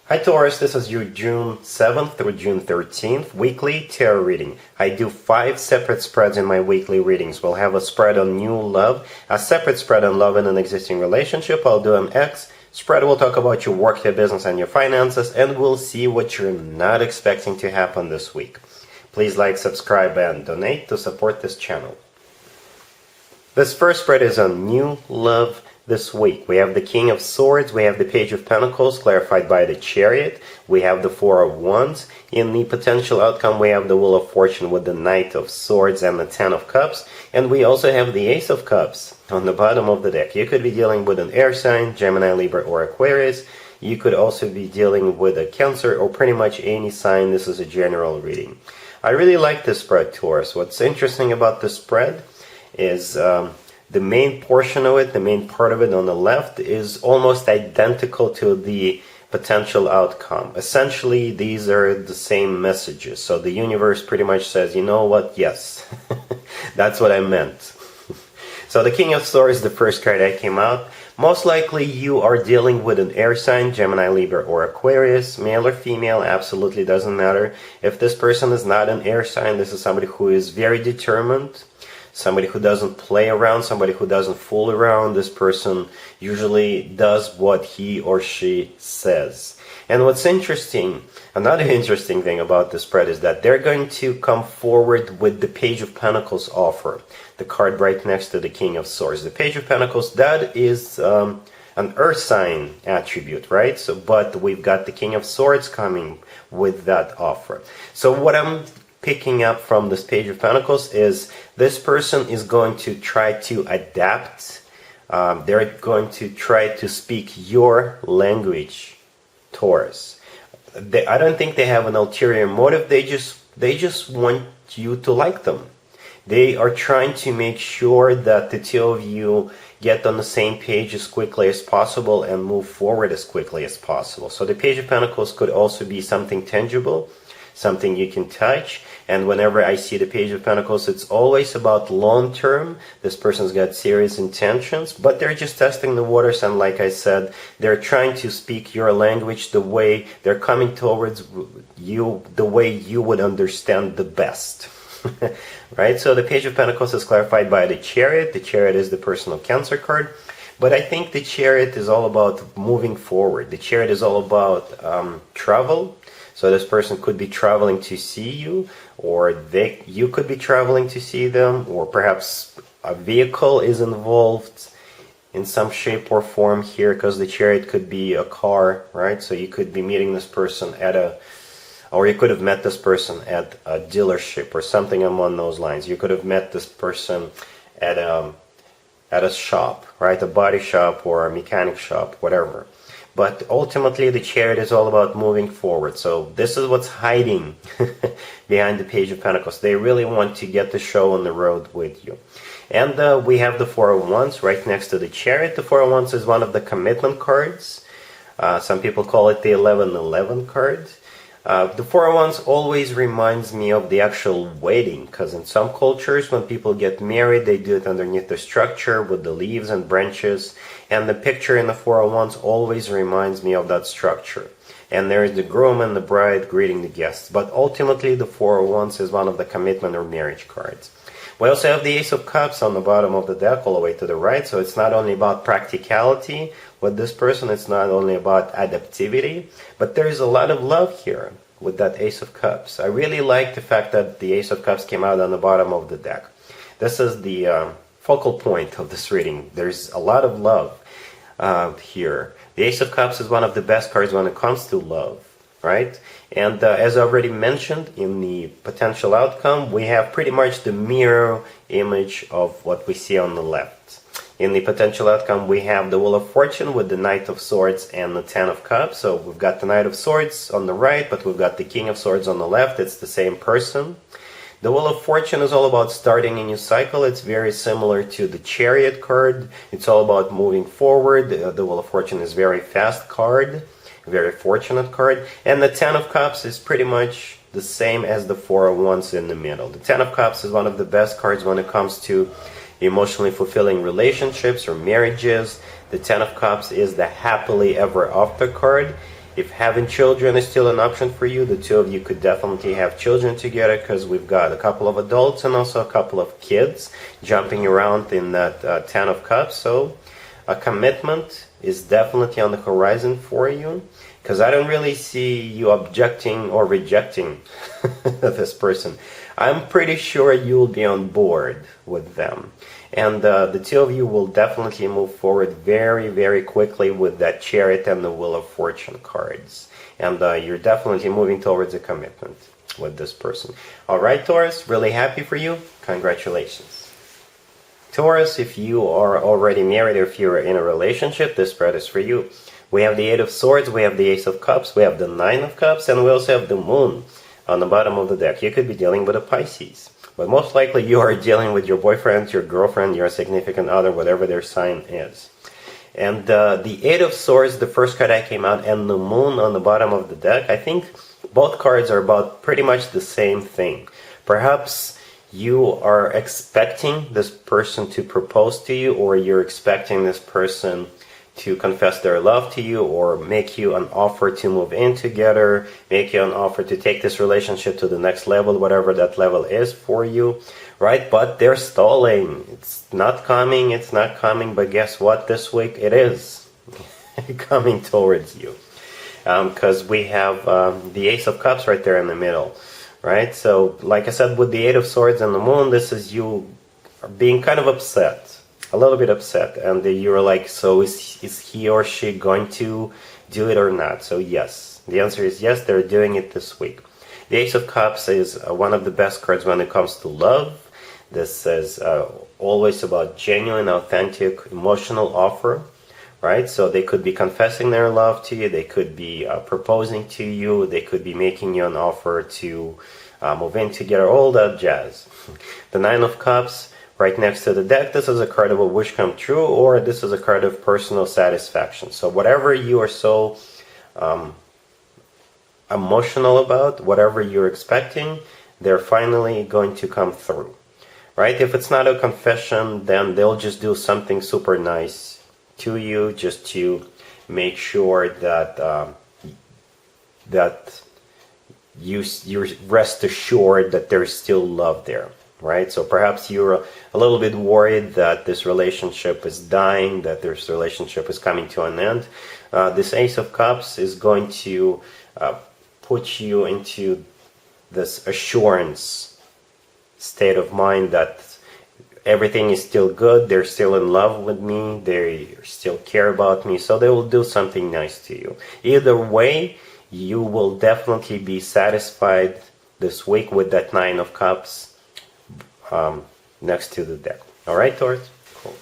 Hi Taurus, this is your June 7th through June 13th weekly tarot reading. I do 5 separate spreads in my weekly readings. We'll have a spread on new love, a separate spread on love in an existing relationship. I'll do an X spread. We'll talk about your work, your business, and your finances, and we'll see what you're not expecting to happen this week. Please like, subscribe, and donate to support this channel. This first spread is on new love this week. We have the King of Swords, we have the Page of Pentacles clarified by the Chariot, we have the Four of Wands. In the potential outcome, we have the Wheel of Fortune with the Knight of Swords and the Ten of Cups, and we also have the Ace of Cups on the bottom of the deck. You could be dealing with an air sign, Gemini, Libra, or Aquarius. You could also be dealing with a Cancer or pretty much any sign. This is a general reading. I really like this spread, Taurus. What's interesting about this spread is the main portion of it, the main part of it on the left, is almost identical to the potential outcome. Essentially, these are the same messages. So the universe pretty much says, you know what, yes, that's what I meant. So the King of Swords is the first card that came out. Most likely you are dealing with an air sign, Gemini, Libra, or Aquarius, male or female, absolutely doesn't matter. If this person is not an air sign, this is somebody who is very determined, somebody who doesn't play around, somebody who doesn't fool around. This person usually does what he or she says. And what's interesting, another interesting thing about this spread is that they're going to come forward with the Page of Pentacles offer, the card right next to the King of Swords. The Page of Pentacles, that is an earth sign attribute, right? So, but we've got the King of Swords coming with that offer. So what I'm picking up from this Page of Pentacles is this person is going to try to adapt. They're going to try to speak your language, Taurus. I don't think they have an ulterior motive. They just want you to like them. They are trying to make sure that the two of you get on the same page as quickly as possible and move forward as quickly as possible. So the Page of Pentacles could also be something tangible, something you can touch. And whenever I see the Page of Pentacles, it's always about long term. This person's got serious intentions, but they're just testing the waters. And like I said, they're trying to speak your language the way they're coming towards you, the way you would understand the best. Right? So the Page of Pentacles is clarified by the Chariot. The Chariot is the personal Cancer card. But I think the Chariot is all about moving forward. The Chariot is all about travel. So this person could be traveling to see you, or you could be traveling to see them, or perhaps a vehicle is involved in some shape or form here, because the Chariot could be a car, right? So you could be meeting this person or you could have met this person at a dealership or something along those lines. You could have met this person at a shop, right? A body shop or a mechanic shop, whatever. But ultimately, the Chariot is all about moving forward. So this is what's hiding behind the Page of Pentacles. They really want to get the show on the road with you. And we have the Four of Wands right next to the Chariot. The Four of Wands is one of the commitment cards. Some people call it the 1111 card. The Four of Wands always reminds me of the actual wedding, because in some cultures, when people get married, they do it underneath the structure with the leaves and branches. And the picture in the Four of Wands always reminds me of that structure. And there is the groom and the bride greeting the guests. But ultimately, the Four of Wands is one of the commitment or marriage cards. We also have the Ace of Cups on the bottom of the deck all the way to the right. So it's not only about practicality with this person, it's not only about adaptivity, but there's a lot of love here with that Ace of Cups. I really like the fact that the Ace of Cups came out on the bottom of the deck. This is the focal point of this reading. There's a lot of love here. The Ace of Cups is one of the best cards when it comes to love, right? And as I already mentioned, in the potential outcome, we have pretty much the mirror image of what we see on the left. In the potential outcome, we have the Wheel of Fortune with the Knight of Swords and the Ten of Cups. So we've got the Knight of Swords on the right, but we've got the King of Swords on the left. It's the same person. The Wheel of Fortune is all about starting a new cycle. It's very similar to the Chariot card. It's all about moving forward. The Wheel of Fortune is a very fast card, very fortunate card. And the Ten of Cups is pretty much the same as the Four of Wands in the middle. The Ten of Cups is one of the best cards when it comes to emotionally fulfilling relationships or marriages. The Ten of Cups is the happily ever after card. If having children is still an option for you, the two of you could definitely have children together, because we've got a couple of adults and also a couple of kids jumping around in that Ten of Cups. So a commitment is definitely on the horizon for you, because I don't really see you objecting or rejecting this person. I'm pretty sure you'll be on board with them. And the two of you will definitely move forward very, very quickly with that Chariot and the Wheel of Fortune cards. And you're definitely moving towards a commitment with this person. All right, Taurus, really happy for you. Congratulations. Taurus, if you are already married or if you're in a relationship, this spread is for you. We have the Eight of Swords, we have the Ace of Cups, we have the Nine of Cups, and we also have the Moon on the bottom of the deck. You could be dealing with a Pisces. But most likely you are dealing with your boyfriend, your girlfriend, your significant other, whatever their sign is. And the Eight of Swords, the first card that came out, and the Moon on the bottom of the deck, I think both cards are about pretty much the same thing. Perhaps you are expecting this person to propose to you, or you're expecting this person to confess their love to you, or make you an offer to move in together, make you an offer to take this relationship to the next level, whatever that level is for you, right? But they're stalling. It's not coming, but guess what? This week it is coming towards you. Because we have the Ace of Cups right there in the middle, right? So, like I said, with the Eight of Swords and the Moon, this is you being kind of upset. A little bit upset, and you're like, so is he or she going to do it or not? So yes, the answer is yes, they're doing it this week. The Ace of Cups is one of the best cards when it comes to love. This is always about genuine, authentic, emotional offer, right? So they could be confessing their love to you, they could be proposing to you, they could be making you an offer to move in together, all that jazz. The Nine of Cups, right next to the deck, this is a card of a wish come true, or this is a card of personal satisfaction. So whatever you are so emotional about, whatever you're expecting, they're finally going to come through, right? If it's not a confession, then they'll just do something super nice to you, just to make sure that that you're rest assured that there's still love there. Right? So perhaps you're a little bit worried that this relationship is dying, that this relationship is coming to an end. This Ace of Cups is going to put you into this assurance state of mind that everything is still good, they're still in love with me, they still care about me, so they will do something nice to you. Either way, you will definitely be satisfied this week with that Nine of Cups next to the deck. Alright, Taurus? Cool.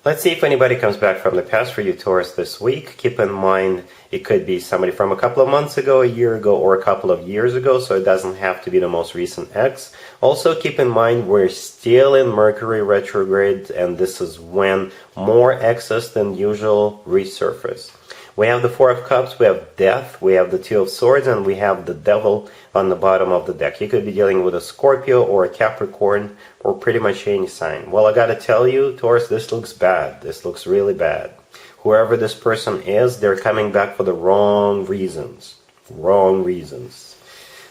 Let's see if anybody comes back from the past for you, Taurus, this week. Keep in mind, it could be somebody from a couple of months ago, a year ago, or a couple of years ago, so it doesn't have to be the most recent ex. Also, keep in mind, we're still in Mercury retrograde, and this is when more exes than usual resurface. We have the Four of Cups, we have Death, we have the Two of Swords, and we have the Devil on the bottom of the deck. You could be dealing with a Scorpio or a Capricorn or pretty much any sign. Well, I gotta tell you, Taurus, this looks bad. This looks really bad. Whoever this person is, they're coming back for the wrong reasons. Wrong reasons.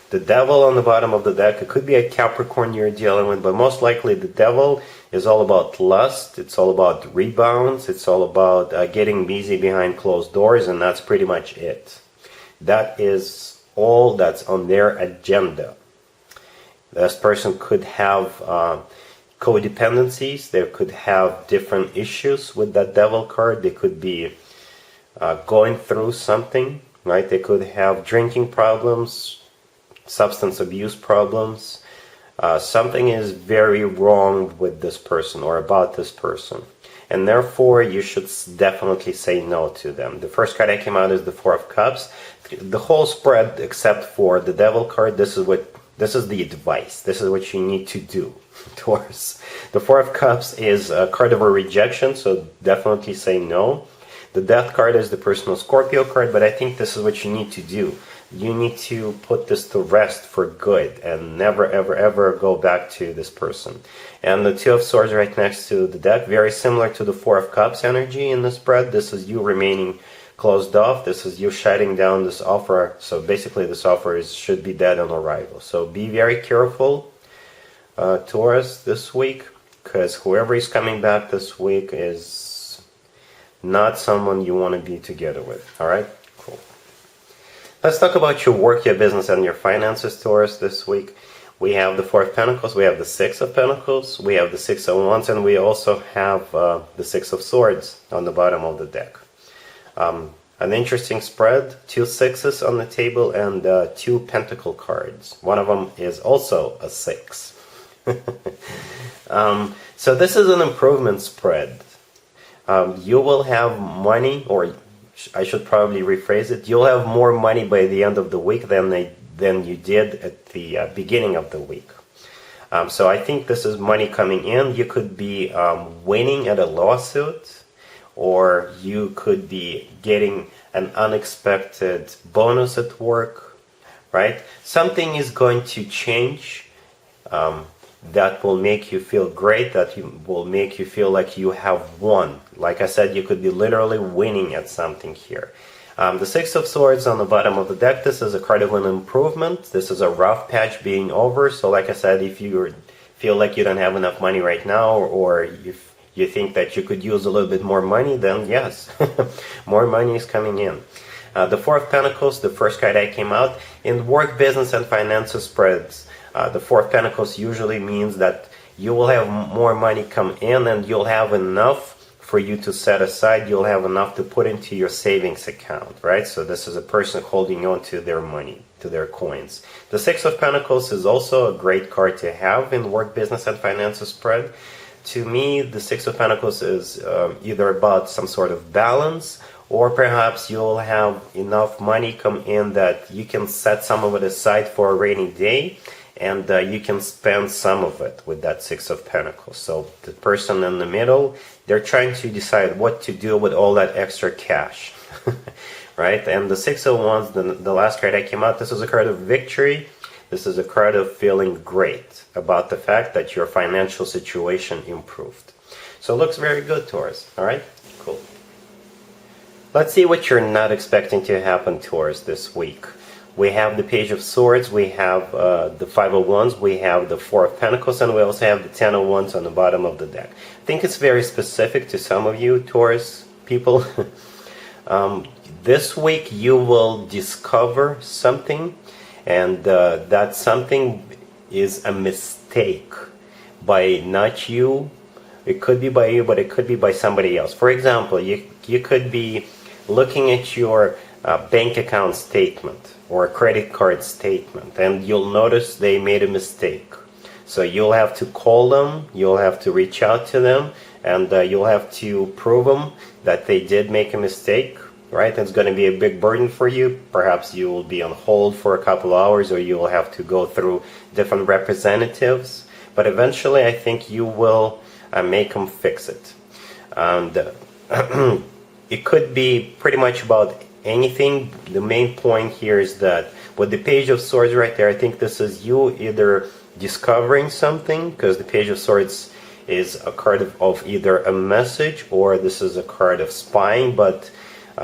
The Devil on the bottom of the deck, it could be a Capricorn you're dealing with, but most likely the Devil is all about lust, it's all about rebounds, it's all about getting busy behind closed doors, and that's pretty much it. That is all that's on their agenda. This person could have codependencies, they could have different issues with that Devil card, they could be going through something, right? They could have drinking problems, substance abuse problems. Something is very wrong with this person or about this person, and therefore you should definitely say no to them. The first card that came out is the Four of Cups. The whole spread, except for the Devil card, this is the advice. This is what you need to do, Taurus. The Four of Cups is a card of a rejection, so definitely say no. The Death card is the personal Scorpio card, but I think this is what you need to do. You need to put this to rest for good and never, ever, ever go back to this person. And the Two of Swords right next to the deck, very similar to the Four of Cups energy in the spread. This is you remaining closed off. This is you shutting down this offer. So basically this offer should be dead on arrival. So be very careful, Taurus, this week, because whoever is coming back this week is not someone you want to be together with. All right? Cool. Let's talk about your work, your business, and your finances, Taurus, this week. We have the Four of Pentacles, we have the Six of Pentacles, we have the Six of Wands, and we also have the Six of Swords on the bottom of the deck. An interesting spread, 2 sixes on the table and 2 pentacle cards. One of them is also a 6. So this is an improvement spread. You will have money, or I should probably rephrase it, you'll have more money by the end of the week than you did at the beginning of the week. So I think this is money coming in. You could be winning at a lawsuit, or you could be getting an unexpected bonus at work, right? Something is going to change that will make you feel great, that will make you feel like you have won. Like I said, you could be literally winning at something here. The Six of Swords on the bottom of the deck, this is a card of an improvement. This is a rough patch being over. So like I said, if you feel like you don't have enough money right now, or if you think that you could use a little bit more money, then yes, more money is coming in. The Four of Pentacles, the first card that came out, in work, business, and finances spreads, the Four of Pentacles usually means that you will have more money come in and you'll have enough for you to set aside. You'll have enough to put into your savings account, right? So this is a person holding on to their money, to their coins. The Six of Pentacles is also a great card to have in work, business, and finances spread. To me, the Six of Pentacles is either about some sort of balance, or perhaps you'll have enough money come in that you can set some of it aside for a rainy day, and you can spend some of it with that Six of Pentacles. So the person in the middle, they're trying to decide what to do with all that extra cash, right? And the Six of Wands, the last card that came out, this is a card of victory. This is a card of feeling great about the fact that your financial situation improved. So it looks very good, Taurus. All right? Cool. Let's see what you're not expecting to happen, Taurus, this week. We have the Page of Swords, we have the Five of Wands, we have the Four of Pentacles, and we also have the Ten of Wands on the bottom of the deck. I think it's very specific to some of you, Taurus people. This week you will discover something, and that something is a mistake by not you. It could be by you, but it could be by somebody else. For example, you could be looking at your bank account statement or a credit card statement, and you'll notice they made a mistake. So you'll have to call them, you'll have to reach out to them, and you'll have to prove them that they did make a mistake, right? It's going to be a big burden for you. Perhaps you will be on hold for a couple hours, or you will have to go through different representatives. But eventually, I think you will make them fix it. And it could be pretty much about anything. The main point here is that with the Page of Swords right there, I think this is you either discovering something, because the Page of Swords is a card of either a message, or this is a card of spying, but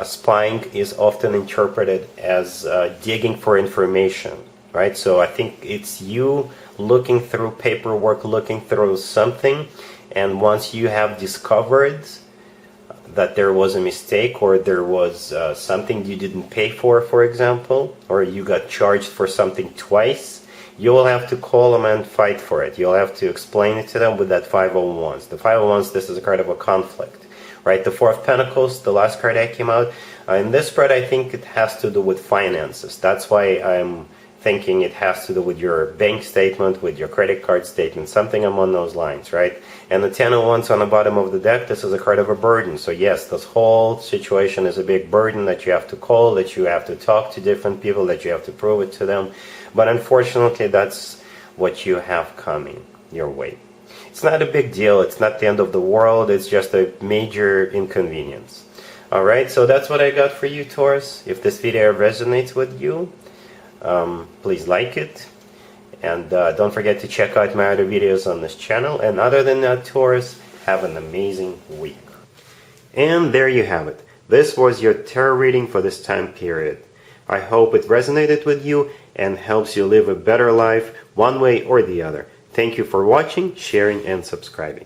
spying is often interpreted as digging for information, right? So I think it's you looking through paperwork, looking through something, and once you have discovered that there was a mistake, or there was something you didn't pay for example, or you got charged for something twice, you will have to call them and fight for it. You'll have to explain it to them with that Five of Wands. The Five of Wands, this is a card of a conflict, right? The Four of Pentacles, the last card that came out, in this spread, I think it has to do with finances. That's why I'm thinking it has to do with your bank statement, with your credit card statement, something along those lines, right? And the Ten of Wands on the bottom of the deck, this is a card of a burden. So yes, this whole situation is a big burden that you have to call, that you have to talk to different people, that you have to prove it to them. But unfortunately, that's what you have coming your way. It's not a big deal. It's not the end of the world. It's just a major inconvenience. All right, so that's what I got for you, Taurus. If this video resonates with you, please like it. And don't forget to check out my other videos on this channel. And other than that, Taurus, have an amazing week. And there you have it. This was your tarot reading for this time period. I hope it resonated with you and helps you live a better life one way or the other. Thank you for watching, sharing, and subscribing.